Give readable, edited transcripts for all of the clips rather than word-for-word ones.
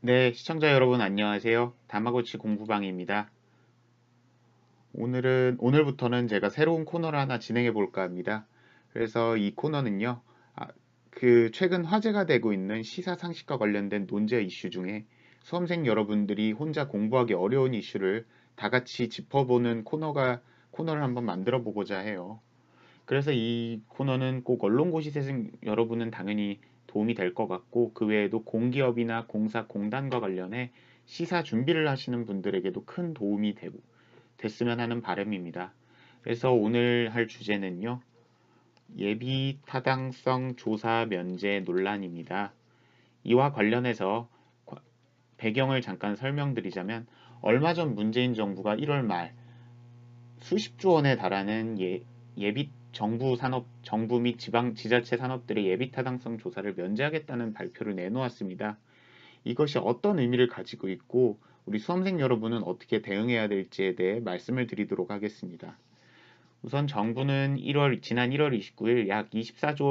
네, 시청자 여러분 안녕하세요. 다마고치 공부방입니다. 오늘부터는 제가 새로운 코너를 하나 진행해 볼까 합니다. 그래서 이 코너는요, 아, 최근 화제가 되고 있는 시사 상식과 관련된 논제 이슈 중에 수험생 여러분들이 혼자 공부하기 어려운 이슈를 다 같이 짚어보는 코너를 한번 만들어 보고자 해요. 그래서 이 코너는 꼭 언론고시생 여러분은 당연히 도움이 될 것 같고, 그 외에도 공기업이나 공사, 공단과 관련해 시사 준비를 하시는 분들에게도 큰 도움이 됐으면 하는 바람입니다. 그래서 오늘 할 주제는요, 예비 타당성 조사 면제 논란입니다. 이와 관련해서 배경을 잠깐 설명드리자면, 얼마 전 문재인 정부가 1월 말 수십조 원에 달하는 예비 정부 및 지자체 산업들의 예비 타당성 조사를 면제하겠다는 발표를 내놓았습니다. 이것이 어떤 의미를 가지고 있고 우리 수험생 여러분은 어떻게 대응해야 될지에 대해 말씀을 드리도록 하겠습니다. 우선 정부는 지난 1월 29일 약 24조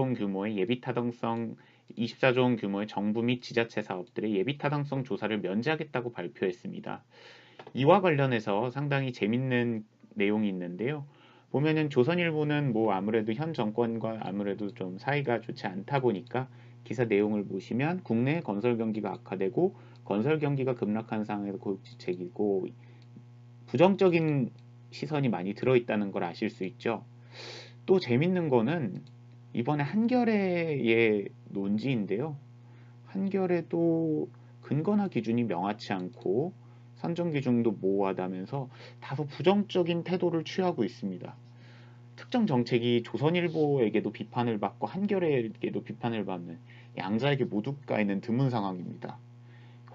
원 규모의 정부 및 지자체 사업들의 예비 타당성 조사를 면제하겠다고 발표했습니다. 이와 관련해서 상당히 재밌는 내용이 있는데요. 보면은 조선일보는 뭐 아무래도 현 정권과 아무래도 좀 사이가 좋지 않다 보니까 기사 내용을 보시면 국내 건설 경기가 악화되고 건설 경기가 급락한 상황에서 고육지책이고 부정적인 시선이 많이 들어있다는 걸 아실 수 있죠. 또 재밌는 거는 이번에 한겨레의 논지인데요. 한겨레도 근거나 기준이 명확치 않고 선정 기준도 모호하다면서 다소 부정적인 태도를 취하고 있습니다. 특정 정책이 조선일보에게도 비판을 받고 한겨레에게도 비판을 받는 양자에게 모두 까이는 드문 상황입니다.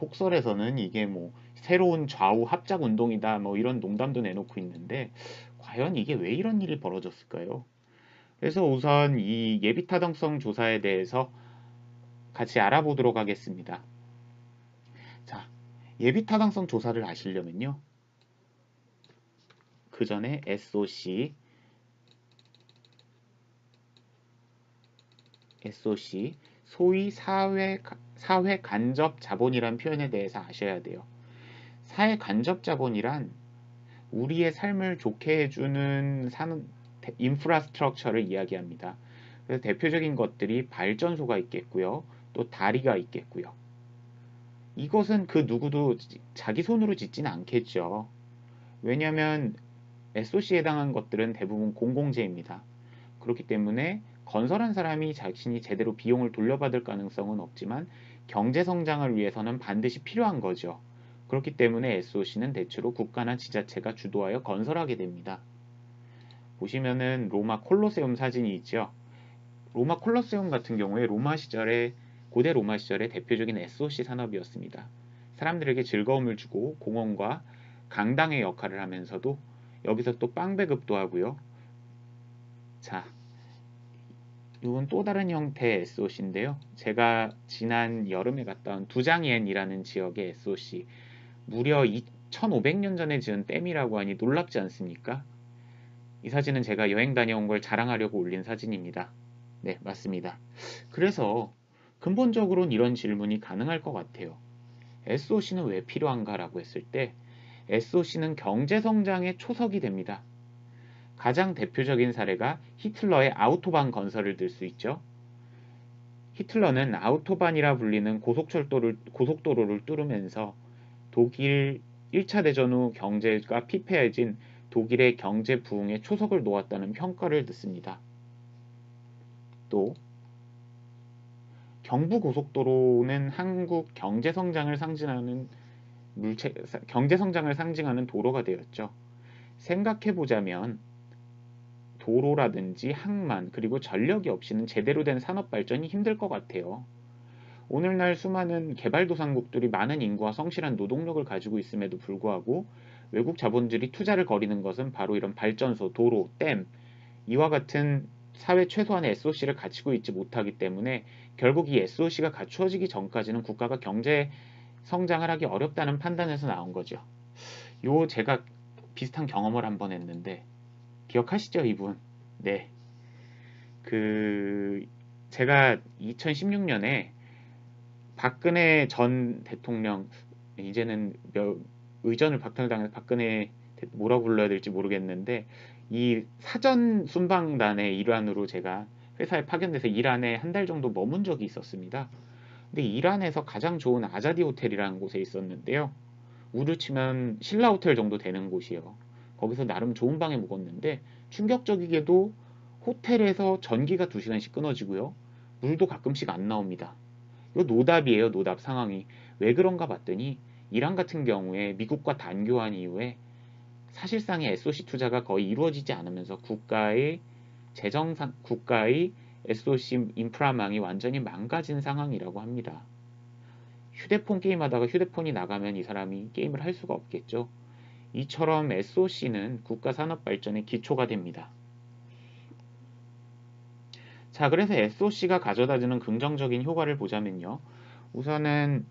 혹설에서는 이게 뭐 새로운 좌우 합작 운동이다 뭐 이런 농담도 내놓고 있는데 과연 이게 왜 이런 일이 벌어졌을까요? 그래서 우선 이 예비 타당성 조사에 대해서 같이 알아보도록 하겠습니다. 자, 예비 타당성 조사를 하시려면요. 그 전에 SOC, 소위 사회 간접 자본이란 표현에 대해서 아셔야 돼요. 사회 간접 자본이란 우리의 삶을 좋게 해주는 인프라스트럭처를 이야기합니다. 그래서 대표적인 것들이 발전소가 있겠고요. 또 다리가 있겠고요. 이것은 그 누구도 자기 손으로 짓지는 않겠죠. 왜냐하면 SOC에 해당한 것들은 대부분 공공재입니다. 그렇기 때문에 건설한 사람이 자신이 제대로 비용을 돌려받을 가능성은 없지만 경제 성장을 위해서는 반드시 필요한 거죠. 그렇기 때문에 SOC는 대체로 국가나 지자체가 주도하여 건설하게 됩니다. 보시면은 로마 콜로세움 사진이 있죠. 로마 콜로세움 같은 경우에 고대 로마 시절의 대표적인 SOC 산업이었습니다. 사람들에게 즐거움을 주고 공원과 강당의 역할을 하면서도 여기서 또 빵 배급도 하고요. 자, 이건 또 다른 형태의 SOC인데요. 제가 지난 여름에 갔다 온 두장옌이라는 지역의 SOC, 무려 2500년 전에 지은 댐이라고 하니 놀랍지 않습니까? 이 사진은 제가 여행 다녀온 걸 자랑하려고 올린 사진입니다. 네, 맞습니다. 그래서 근본적으로는 이런 질문이 가능할 것 같아요. SOC는 왜 필요한가라고 했을 때 SOC는 경제 성장의 초석이 됩니다. 가장 대표적인 사례가 히틀러의 아우토반 건설을 들 수 있죠. 히틀러는 아우토반이라 불리는 고속도로를 뚫으면서 독일 1차 대전 후 경제가 피폐해진 독일의 경제 부흥의 초석을 놓았다는 평가를 듣습니다. 또 경부고속도로는 한국 경제 성장을 상징하는 도로가 되었죠. 생각해보자면 도로라든지 항만 그리고 전력이 없이는 제대로 된 산업 발전이 힘들 것 같아요. 오늘날 수많은 개발도상국들이 많은 인구와 성실한 노동력을 가지고 있음에도 불구하고 외국 자본들이 투자를 거리는 것은 바로 이런 발전소, 도로, 댐 이와 같은 사회 최소한의 SOC를 갖추고 있지 못하기 때문에 결국 이 SOC가 갖추어지기 전까지는 국가가 경제 성장을 하기 어렵다는 판단에서 나온 거죠. 제가 비슷한 경험을 한번 했는데 기억하시죠, 이분? 네. 그 제가 2016년에 박근혜 전 대통령 이제는 의전을 박탈당해서 박근혜 뭐라고 불러야 될지 모르겠는데 이 사전 순방단의 일환으로 제가 회사에 파견돼서 이란에 한 달 정도 머문 적이 있었습니다. 근데 이란에서 가장 좋은 아자디 호텔이라는 곳에 있었는데요. 우르 치면 신라 호텔 정도 되는 곳이에요. 거기서 나름 좋은 방에 묵었는데 충격적이게도 호텔에서 전기가 2시간씩 끊어지고요. 물도 가끔씩 안 나옵니다. 이거 노답이에요, 노답 상황이. 왜 그런가 봤더니 이란 같은 경우에 미국과 단교한 이후에 사실상의 SOC 투자가 거의 이루어지지 않으면서 국가의 SOC 인프라망이 완전히 망가진 상황이라고 합니다. 휴대폰 게임하다가 휴대폰이 나가면 이 사람이 게임을 할 수가 없겠죠. 이처럼 SOC는 국가 산업 발전의 기초가 됩니다. 자, 그래서 SOC가 가져다주는 긍정적인 효과를 보자면요. 우선은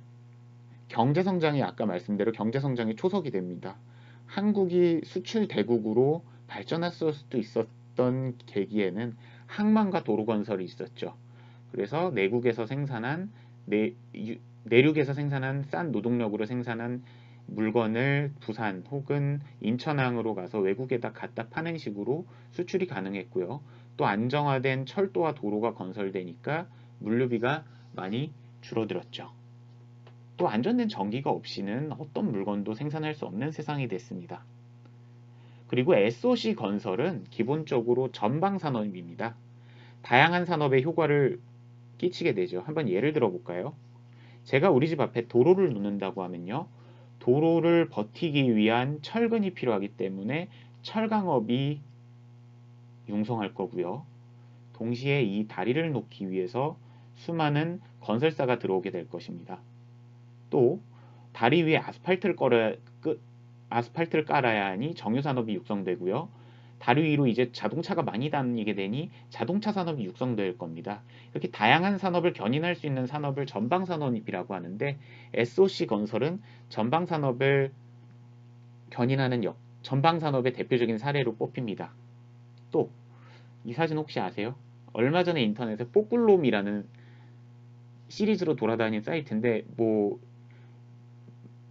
경제성장이 아까 말씀대로 경제성장의 초석이 됩니다. 한국이 수출 대국으로 발전할 수도 있었던 계기에는 항만과 도로 건설이 있었죠. 그래서 내륙에서 생산한 싼 노동력으로 생산한 물건을 부산 혹은 인천항으로 가서 외국에다 갖다 파는 식으로 수출이 가능했고요. 또 안정화된 철도와 도로가 건설되니까 물류비가 많이 줄어들었죠. 또 안전된 전기가 없이는 어떤 물건도 생산할 수 없는 세상이 됐습니다. 그리고 SOC 건설은 기본적으로 전방 산업입니다. 다양한 산업에 효과를 끼치게 되죠. 한번 예를 들어 볼까요? 제가 우리 집 앞에 도로를 놓는다고 하면요. 도로를 버티기 위한 철근이 필요하기 때문에 철강업이 융성할 거고요. 동시에 이 다리를 놓기 위해서 수많은 건설사가 들어오게 될 것입니다. 또 다리 위에 아스팔트를 깔아야 하니 정유산업이 육성되고요. 다리 위로 이제 자동차가 많이 다니게 되니 자동차 산업이 육성될 겁니다. 이렇게 다양한 산업을 견인할 수 있는 산업을 전방산업이라고 하는데 SOC 건설은 전방산업을 견인하는 전방산업의 대표적인 사례로 뽑힙니다. 또 이 사진 혹시 아세요? 얼마 전에 인터넷에 뽀글롬이라는 시리즈로 돌아다닌 사이트인데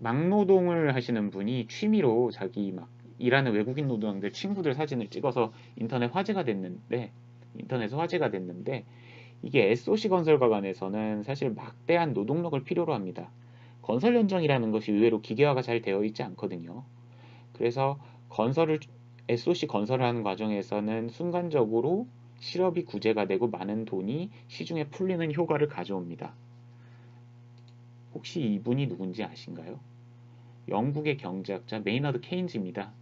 막노동을 하시는 분이 취미로 자기 막 일하는 외국인 노동자들 친구들 사진을 찍어서 인터넷에 화제가 됐는데 이게 SOC 건설과관에서는 사실 막대한 노동력을 필요로 합니다. 건설 현장이라는 것이 의외로 기계화가 잘 되어 있지 않거든요. 그래서 SOC 건설을 하는 과정에서는 순간적으로 실업이 구제가 되고 많은 돈이 시중에 풀리는 효과를 가져옵니다. 혹시 이분이 누군지 아신가요? 영국의 경제학자 메이너드 케인즈입니다.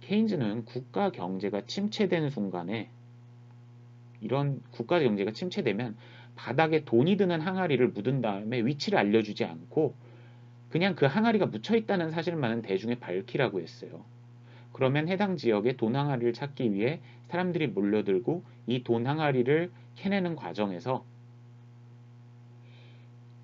케인즈는 국가 경제가 침체되는 순간에 이런 국가 경제가 침체되면 바닥에 돈이 드는 항아리를 묻은 다음에 위치를 알려주지 않고 그냥 그 항아리가 묻혀 있다는 사실만은 대중에 밝히라고 했어요. 그러면 해당 지역의 돈 항아리를 찾기 위해 사람들이 몰려들고 이 돈 항아리를 캐내는 과정에서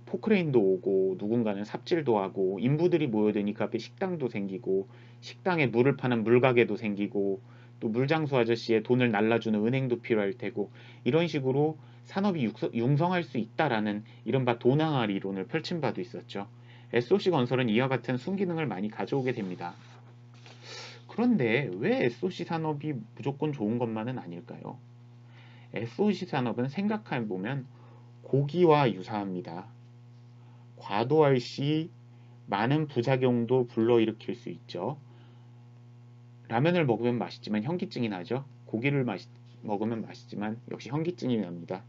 포크레인도 오고 누군가는 삽질도 하고 인부들이 모여드니 그 앞에 식당도 생기고 식당에 물을 파는 물가게도 생기고 또 물장수 아저씨의 돈을 날라주는 은행도 필요할 테고 이런 식으로 산업이 융성할 수 있다라는 이른바 돈항아리 이론을 펼친 바도 있었죠. SOC 건설은 이와 같은 순기능을 많이 가져오게 됩니다. 그런데 왜 SOC 산업이 무조건 좋은 것만은 아닐까요? SOC 산업은 생각해보면 고기와 유사합니다. 과도할 시 많은 부작용도 불러일으킬 수 있죠. 라면을 먹으면 맛있지만 현기증이 나죠. 고기를 먹으면 맛있지만 역시 현기증이 납니다.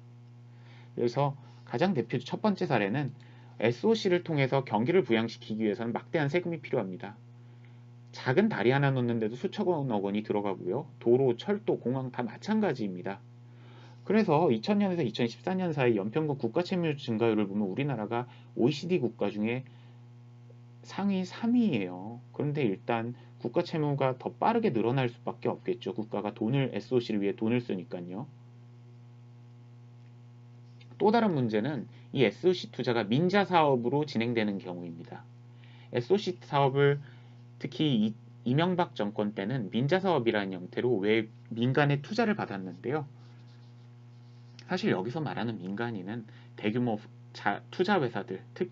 그래서 가장 대표 첫 번째 사례는 SOC를 통해서 경기를 부양시키기 위해서는 막대한 세금이 필요합니다. 작은 다리 하나 놓는데도 수천억 원이 들어가고요. 도로, 철도, 공항 다 마찬가지입니다. 그래서 2000년에서 2014년 사이 연평균 국가 채무 증가율을 보면 우리나라가 OECD 국가 중에 상위 3위예요. 그런데 일단 국가 채무가 더 빠르게 늘어날 수밖에 없겠죠. 국가가 SOC를 위해 돈을 쓰니까요. 또 다른 문제는 이 SOC 투자가 민자 사업으로 진행되는 경우입니다. SOC 사업을 특히 이명박 정권 때는 민자 사업이라는 형태로 민간의 투자를 받았는데요. 사실 여기서 말하는 민간인은 대규모 투자 회사들, 특히